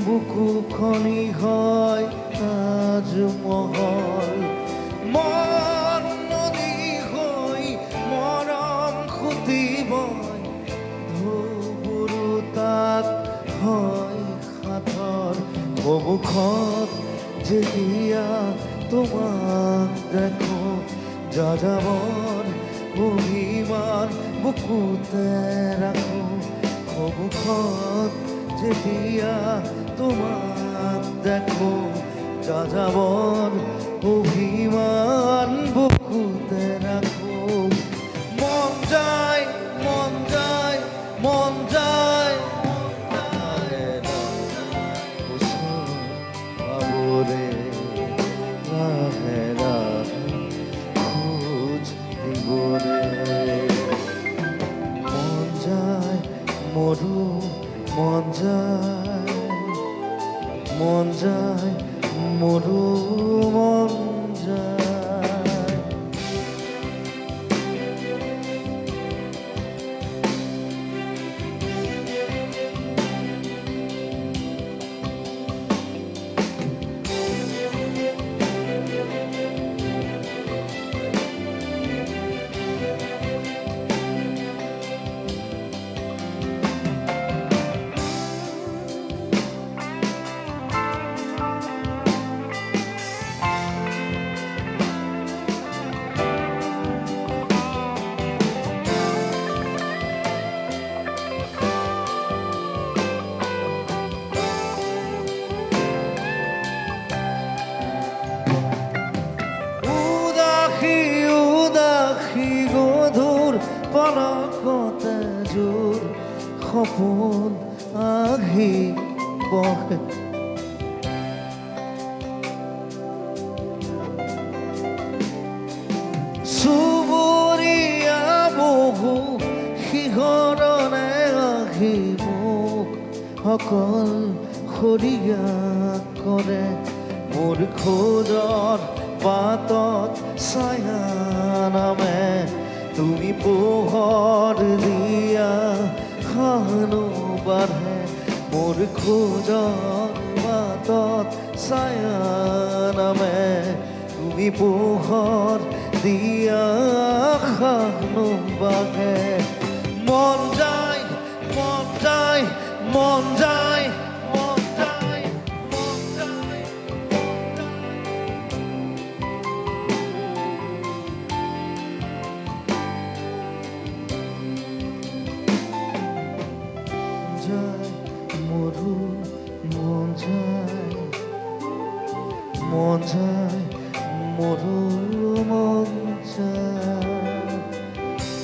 বুকু খনি হয় তাজমহল মন নদী হৈ মৰম খুটি বয় ধুবুৰু তাত হয় সাঁথৰ সন্মুখত যেতিয়া তোমাক দেখো যাযাবৰ অভিমান বুকুতে ৰাখো সন্মুখত যেতিয়া তোমাক দেখো যাযাবৰ অভিমান বুকুতে ৰাখো মন যায় মন যায় মন যায় পাবৰে লাহে লাহে খোজ দিবৰে মন যায় মোৰো মন যায় মোৰো মন যায় পলকতে জোৰ সপোন আহি বহে চুবুৰীয়া বহু শিহৰণে আহি মোক অকল সৰিয়া কৰে মোৰ খোজৰ বাটত ছায়া নামে তুমি পোহৰ দিয়া খানো বাঢ়ে মোৰ খোজৰ বাটত ছায়া নামে তুমি পোহৰ দিয়া খানো বাঢ়ে মন যায় মন যায় মন যায় মন যায় মন যায় মোৰো মন যায় মোৰো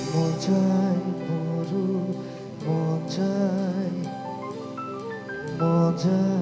মন যায় মোৰো মন যায়